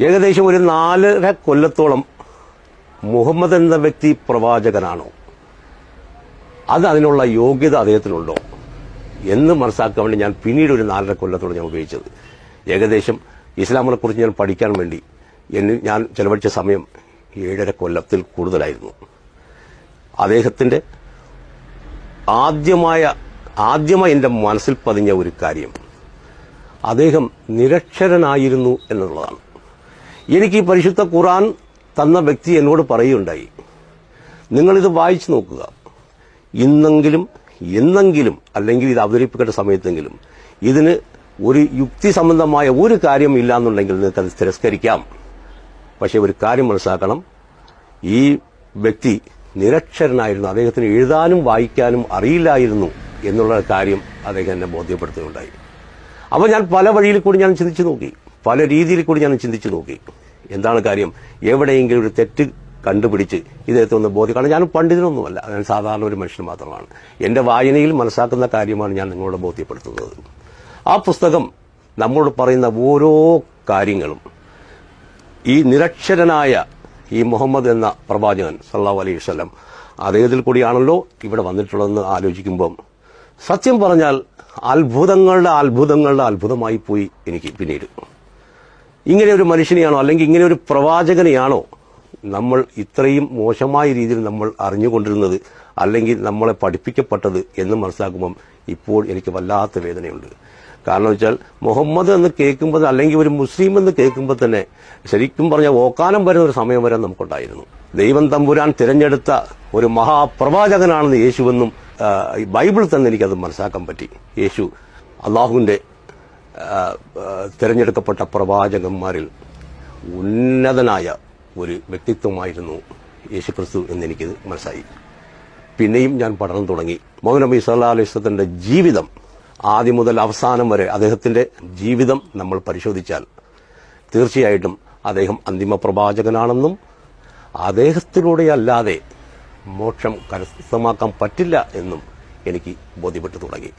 ഏകദേശം ഒരു 4.5 കൊല്ലത്തോളം മുഹമ്മദ് എന്ന വ്യക്തി പ്രവാചകനാണോ, അതിനുള്ള യോഗ്യത അദ്ദേഹത്തിനുണ്ടോ എന്ന് മനസ്സിലാക്കാൻ വേണ്ടി ഞാൻ പിന്നീട് ഒരു 4.5 കൊല്ലത്തോളം ഞാൻ ഉപയോഗിച്ചത്. ഏകദേശം ഇസ്ലാമിനെ കുറിച്ച് ഞാൻ പഠിക്കാൻ വേണ്ടി ഞാൻ ചെലവഴിച്ച സമയം 7.5 കൊല്ലത്തിൽ കൂടുതലായിരുന്നു. അദ്ദേഹത്തിന്റെ ആദ്യമായി എന്റെ മനസ്സിൽ പതിഞ്ഞ ഒരു കാര്യം അദ്ദേഹം നിരക്ഷരനായിരുന്നു എന്നുള്ളതാണ്. എനിക്ക് ഈ പരിശുദ്ധ ഖുർആൻ തന്ന വ്യക്തി എന്നോട് പറയുകയുണ്ടായി, നിങ്ങളിത് വായിച്ചു നോക്കുക, എന്നെങ്കിലും അല്ലെങ്കിൽ ഇത് അവതരിപ്പിക്കേണ്ട സമയത്തെങ്കിലും ഇതിന് ഒരു യുക്തി സംബന്ധമായ ഒരു കാര്യം ഇല്ലാന്നുണ്ടെങ്കിൽ നിങ്ങൾക്കത് തിരസ്കരിക്കാം. പക്ഷെ ഒരു കാര്യം മനസ്സിലാക്കണം, ഈ വ്യക്തി നിരക്ഷരനായിരുന്നു, അദ്ദേഹത്തിന് എഴുതാനും വായിക്കാനും അറിയില്ലായിരുന്നു എന്നുള്ള കാര്യം അദ്ദേഹം എന്നെ ബോധ്യപ്പെടുത്തുകയുണ്ടായി. അപ്പോൾ ഞാൻ പല വഴിയിൽ കൂടി ഞാൻ ചിന്തിച്ചു നോക്കി, പല രീതിയിൽ കൂടി ഞാൻ ചിന്തിച്ചു നോക്കി. എന്താണ് കാര്യം? എവിടെയെങ്കിലും ഒരു തെറ്റ് കണ്ടുപിടിച്ച് ഇദ്ദേഹത്തെ ഒന്ന് ബോധ്യം. ഞാൻ പണ്ഡിതനൊന്നുമല്ല, ഞാൻ സാധാരണ ഒരു മനുഷ്യൻ മാത്രമാണ്. എന്റെ വായനയിൽ മനസ്സിലാക്കുന്ന കാര്യമാണ് ഞാൻ നിങ്ങളോട് ബോധ്യപ്പെടുത്തുന്നത്. ആ പുസ്തകം നമ്മളോട് പറയുന്ന ഓരോ കാര്യങ്ങളും ഈ നിരക്ഷരനായ ഈ മുഹമ്മദ് എന്ന പ്രവാചകൻ സല്ലല്ലാഹു അലൈഹി വസല്ലം അദ്ദേഹത്തിൽ കൂടിയാണല്ലോ ഇവിടെ വന്നിട്ടുള്ളതെന്ന് ആലോചിക്കുമ്പം സത്യം പറഞ്ഞാൽ അത്ഭുതമായി പോയി എനിക്ക്. പിന്നീട് ഇങ്ങനെ ഒരു മനുഷ്യനെയാണോ അല്ലെങ്കിൽ ഇങ്ങനെ ഒരു പ്രവാചകനെയാണോ നമ്മൾ ഇത്രയും മോശമായ രീതിയിൽ നമ്മൾ അറിഞ്ഞുകൊണ്ടിരുന്നത് അല്ലെങ്കിൽ നമ്മളെ പഠിപ്പിക്കപ്പെട്ടത് എന്ന് മനസ്സിലാക്കുമ്പം ഇപ്പോൾ എനിക്ക് വല്ലാത്ത വേദനയുണ്ട്. കാരണം വെച്ചാൽ മുഹമ്മദ് എന്ന് കേൾക്കുമ്പോൾ അല്ലെങ്കിൽ ഒരു മുസ്ലിം എന്ന് കേൾക്കുമ്പോൾ തന്നെ ശരിക്കും പറഞ്ഞാൽ ഓക്കാനം വരുന്ന ഒരു സമയം വരെ നമുക്കുണ്ടായിരുന്നു. ദൈവം തമ്പുരാൻ തിരഞ്ഞെടുത്ത ഒരു മഹാപ്രവാചകനാണെന്ന് യേശുവെന്നും ബൈബിൾ തന്നെ എനിക്കത് മനസ്സിലാക്കാൻ പറ്റി. യേശു അള്ളാഹുവിന്റെ തിരഞ്ഞെടുക്കപ്പെട്ട പ്രവാചകന്മാരിൽ ഉന്നതനായ ഒരു വ്യക്തിത്വമായിരുന്നു യേശുക്രിസ്തു എന്നെനിക്കിത് മനസ്സിലായി. പിന്നെയും ഞാൻ പഠനം തുടങ്ങി. മുഹമ്മദ് നബി സല്ലല്ലാഹു അലൈഹി വസല്ലത്തിന്റെ ജീവിതം ആദ്യം മുതൽ അവസാനം വരെ അദ്ദേഹത്തിന്റെ ജീവിതം നമ്മൾ പരിശോധിച്ചാൽ തീർച്ചയായിട്ടും അദ്ദേഹം അന്തിമ പ്രവാചകനാണെന്നും അദ്ദേഹത്തിലൂടെയല്ലാതെ മോക്ഷം കരസ്ഥമാക്കാൻ പറ്റില്ല എന്നും എനിക്ക് ബോധ്യപ്പെട്ടു തുടങ്ങി.